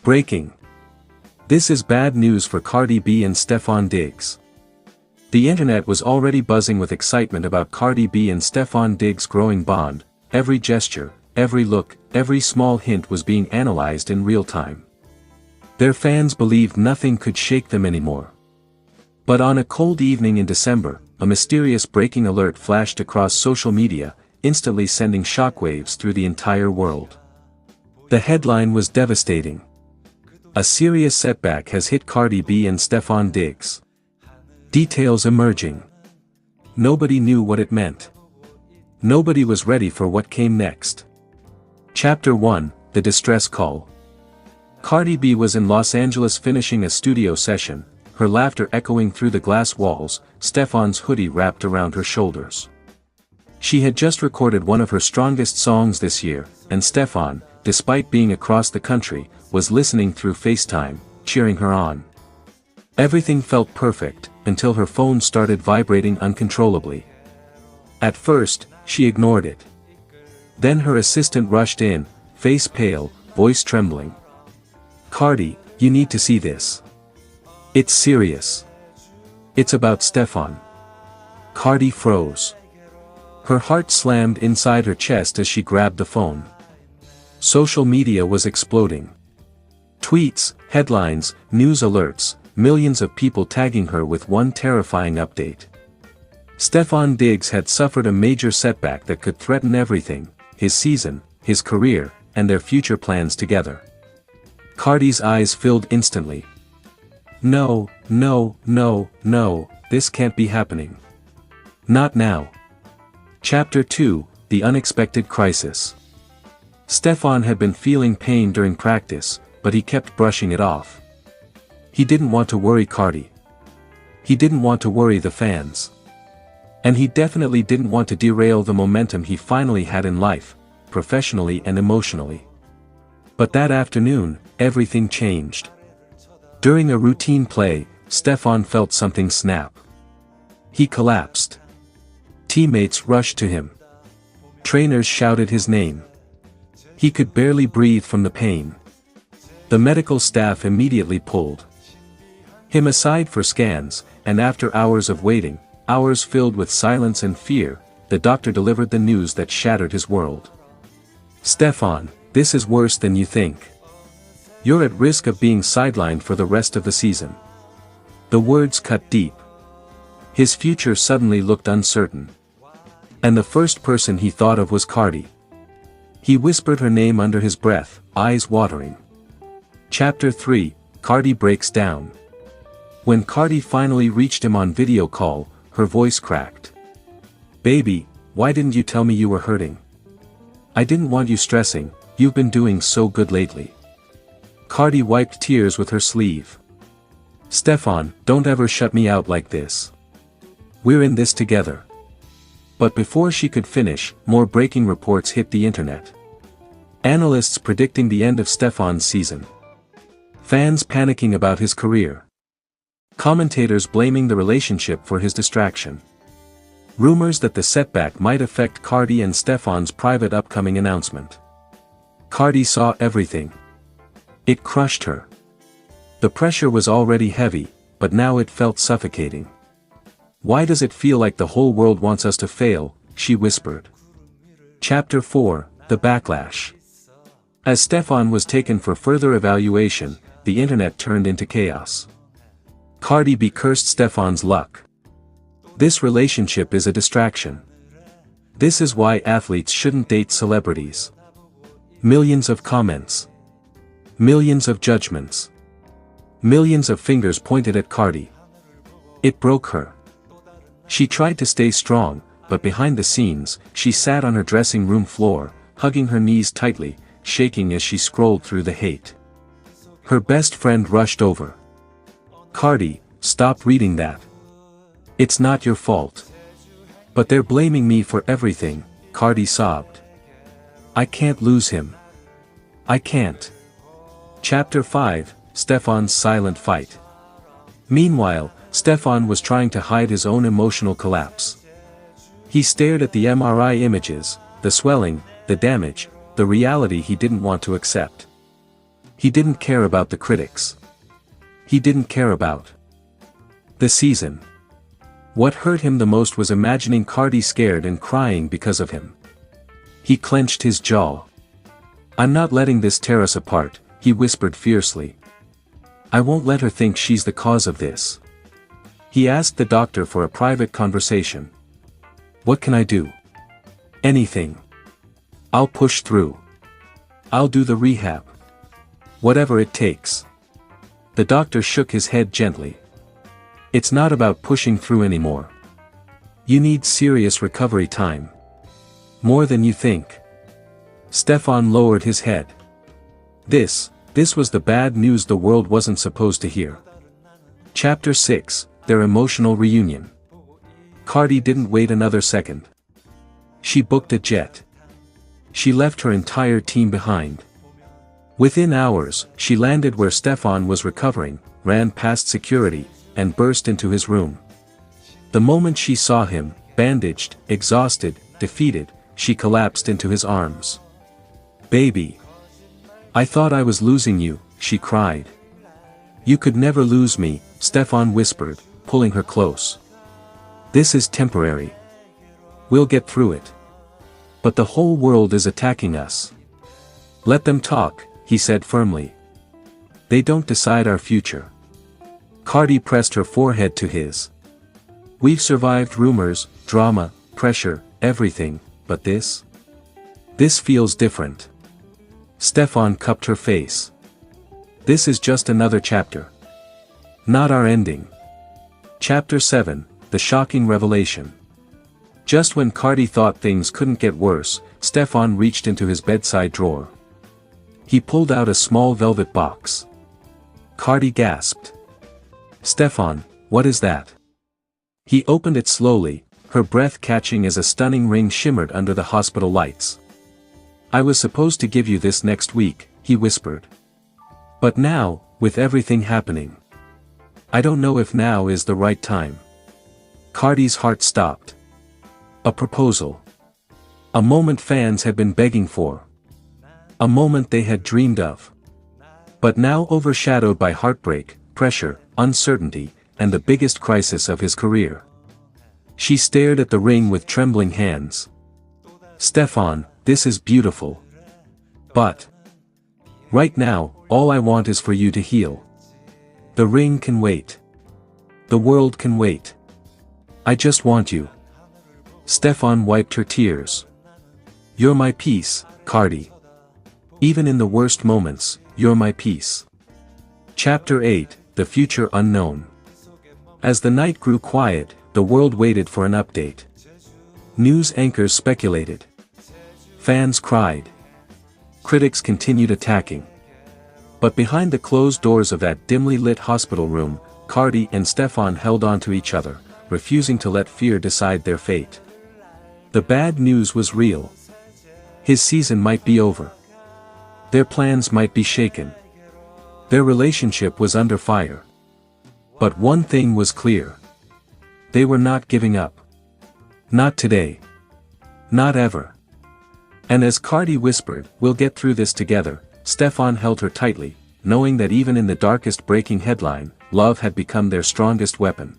Breaking. This is bad news for Cardi B and Stefon Diggs. The internet was already buzzing with excitement about Cardi B and Stefon Diggs' growing bond. Every gesture, every look, every small hint was being analyzed in real time. Their fans believed nothing could shake them anymore. But on a cold evening in December, a mysterious breaking alert flashed across social media, instantly sending shockwaves through the entire world. The headline was devastating. A serious setback has hit Cardi B and Stefon Diggs. Details emerging. Nobody knew what it meant. Nobody was ready for what came next. Chapter 1, The Distress Call. Cardi B was in Los Angeles finishing a studio session, her laughter echoing through the glass walls, Stefon's hoodie wrapped around her shoulders. She had just recorded one of her strongest songs this year, and Stefon, despite being across the country, was listening through FaceTime, cheering her on. Everything felt perfect, until her phone started vibrating uncontrollably. At first, she ignored it. Then her assistant rushed in, face pale, voice trembling. "Cardi, you need to see this. It's serious. It's about Stefon." Cardi froze. Her heart slammed inside her chest as she grabbed the phone. Social media was exploding. Tweets, headlines, news alerts, millions of people tagging her with one terrifying update. Stefon Diggs had suffered a major setback that could threaten everything, his season, his career, and their future plans together. Cardi's eyes filled instantly. No, no, no, no, this can't be happening. Not now. Chapter 2, The Unexpected Crisis. Stefon had been feeling pain during practice, but he kept brushing it off. He didn't want to worry Cardi. He didn't want to worry the fans. And he definitely didn't want to derail the momentum he finally had in life, professionally and emotionally. But that afternoon, everything changed. During a routine play, Stefon felt something snap. He collapsed. Teammates rushed to him. Trainers shouted his name. He could barely breathe from the pain. The medical staff immediately pulled him aside for scans, and after hours of waiting, hours filled with silence and fear, the doctor delivered the news that shattered his world. "Stefon, this is worse than you think. You're at risk of being sidelined for the rest of the season." The words cut deep. His future suddenly looked uncertain. And the first person he thought of was Cardi. He whispered her name under his breath, eyes watering. Chapter 3, Cardi Breaks Down. When Cardi finally reached him on video call, her voice cracked. "Baby, why didn't you tell me you were hurting? I didn't want you stressing, you've been doing so good lately." Cardi wiped tears with her sleeve. "Stefon, don't ever shut me out like this. We're in this together." But before she could finish, more breaking reports hit the internet. Analysts predicting the end of Stefon's season. Fans panicking about his career. Commentators blaming the relationship for his distraction. Rumors that the setback might affect Cardi and Stefon's private upcoming announcement. Cardi saw everything. It crushed her. The pressure was already heavy, but now it felt suffocating. "Why does it feel like the whole world wants us to fail?" she whispered. Chapter 4, The Backlash. As Stefon was taken for further evaluation, the internet turned into chaos. Cardi B cursed Stefon's luck. "This relationship is a distraction. This is why athletes shouldn't date celebrities." Millions of comments. Millions of judgments. Millions of fingers pointed at Cardi. It broke her. She tried to stay strong, but behind the scenes, she sat on her dressing room floor, hugging her knees tightly, shaking as she scrolled through the hate. Her best friend rushed over. "Cardi, stop reading that. It's not your fault." "But they're blaming me for everything," Cardi sobbed. "I can't lose him. I can't." Chapter 5, Stefon's Silent Fight. Meanwhile, Stefon was trying to hide his own emotional collapse. He stared at the MRI images, the swelling, the damage, the reality he didn't want to accept. He didn't care about the critics. He didn't care about the season. What hurt him the most was imagining Cardi scared and crying because of him. He clenched his jaw. "I'm not letting this tear us apart," he whispered fiercely. "I won't let her think she's the cause of this." He asked the doctor for a private conversation. "What can I do?" "Anything. I'll push through. I'll do the rehab. Whatever it takes." The doctor shook his head gently. "It's not about pushing through anymore. You need serious recovery time. More than you think." Stefon lowered his head. This was the bad news the world wasn't supposed to hear. Chapter 6, Their Emotional Reunion. Cardi didn't wait another second. She booked a jet. She left her entire team behind. Within hours, she landed where Stefon was recovering, ran past security, and burst into his room. The moment she saw him, bandaged, exhausted, defeated, she collapsed into his arms. "Baby. I thought I was losing you," she cried. "You could never lose me," Stefon whispered, pulling her close. "This is temporary. We'll get through it. But the whole world is attacking us." "Let them talk," he said firmly. "They don't decide our future." Cardi pressed her forehead to his. "We've survived rumors, drama, pressure, everything, but this? This feels different." Stefon cupped her face. "This is just another chapter. Not our ending." Chapter 7, The Shocking Revelation. Just when Cardi thought things couldn't get worse, Stefon reached into his bedside drawer. He pulled out a small velvet box. Cardi gasped. "Stefon, what is that?" He opened it slowly, her breath catching as a stunning ring shimmered under the hospital lights. "I was supposed to give you this next week," he whispered. "But now, with everything happening, I don't know if now is the right time." Cardi's heart stopped. A proposal. A moment fans had been begging for. A moment they had dreamed of. But now overshadowed by heartbreak, pressure, uncertainty, and the biggest crisis of his career. She stared at the ring with trembling hands. "Stefon, this is beautiful. But right now, all I want is for you to heal. The ring can wait. The world can wait. I just want you." Stefon wiped her tears. "You're my peace, Cardi. Even in the worst moments, you're my peace." Chapter 8, The Future Unknown. As the night grew quiet, the world waited for an update. News anchors speculated. Fans cried. Critics continued attacking. But behind the closed doors of that dimly lit hospital room, Cardi and Stefon held on to each other, refusing to let fear decide their fate. The bad news was real. His season might be over. Their plans might be shaken. Their relationship was under fire. But one thing was clear. They were not giving up. Not today. Not ever. And as Cardi whispered, "We'll get through this together," Stefon held her tightly, knowing that even in the darkest breaking headline, love had become their strongest weapon.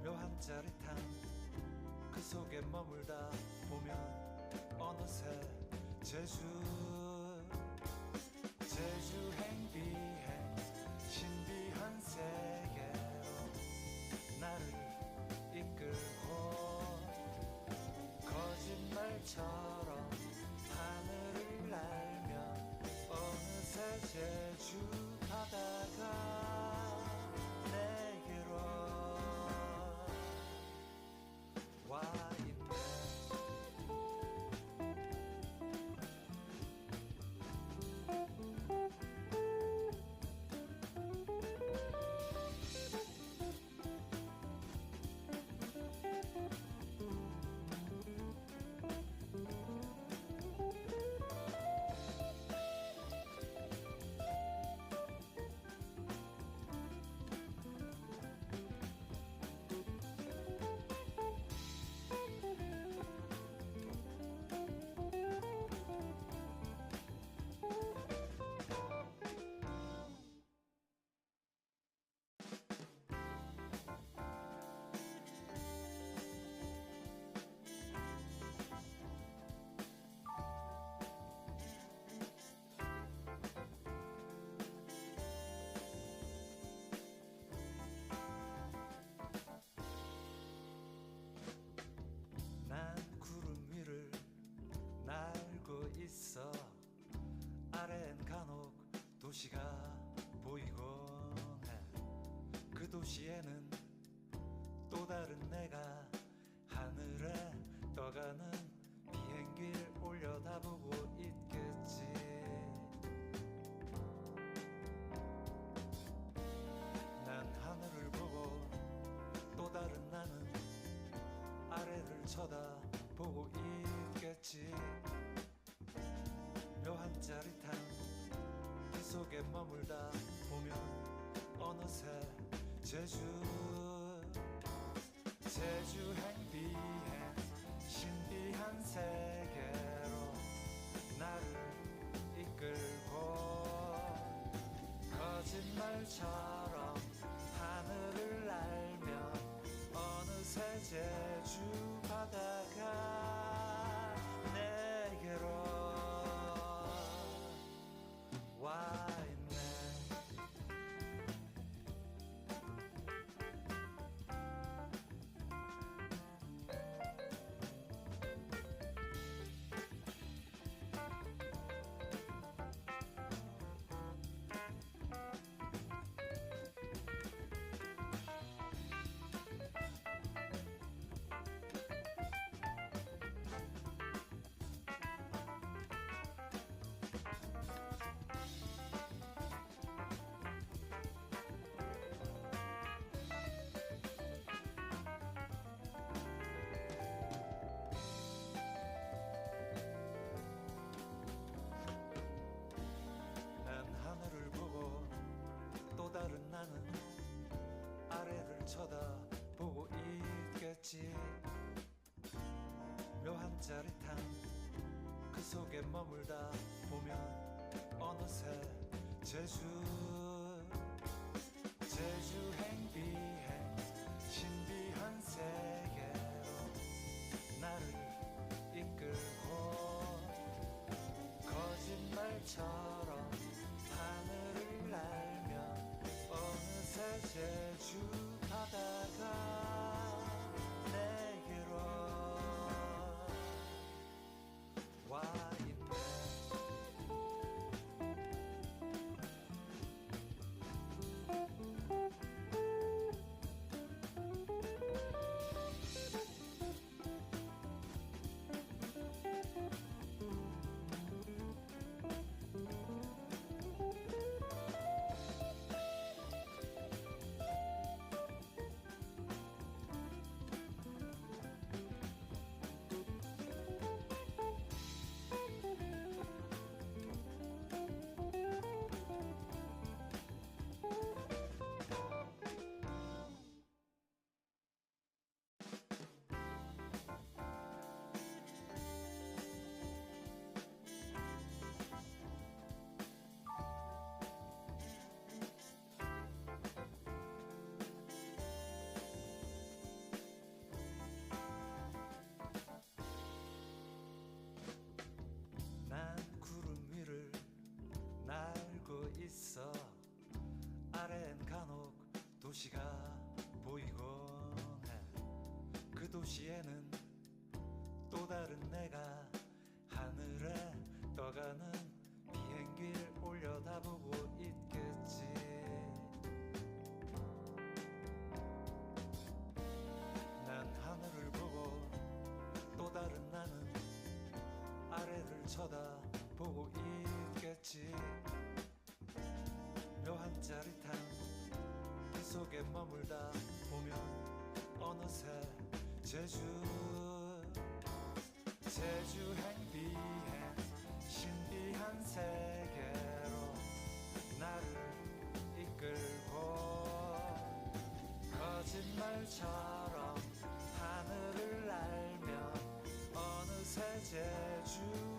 묘한 짜릿함 그 속에 머물다 보면 어느새 제주 행비해 신비한 세계로 나를 이끌고 거짓말처럼 하늘을 날며 어느새 제주 바다가 내게로 와 도시가 보이곤 해. 그 도시에는 또 다른 내가 하늘에 떠가는 비행기를 올려다보고 있겠지. 난 하늘을 보고 또 다른 나는 아래를 쳐다보고 있겠지. 묘한 짜릿한 그 속에 머물다 보면 어느새 제주 행비행 신비한 세계로 나를 이끌고 거짓말처럼 하늘을 날며 어느새 제주 바다가 내게로 와 있네. 난 하늘을 보고 또 다른 나는 아래를 쳐다보고 있겠지. 묘한 짜릿한 그 속에 머물다 보면 어느새 제주 행비행 신비한 세계로 나를 이끌고 거짓말처럼 하늘을 날며 어느새 제주 바다가 내게로 와 있네. 난 구름 위를 날고 있어. 아래엔 간혹 도시가 보이곤 해. 그 도시에는 또 다른 내가 하늘에 떠가는 비행기를 올려다보고 있겠지. 난 하늘을 보고 또 다른 나는 아래를 쳐다보고 있겠지. 묘한 짜릿한 그 속에 머물다 보면 어느새 제주 행비행 신비한 세계로 나를 이끌고 거짓말처럼 하늘을 날며 어느새 제주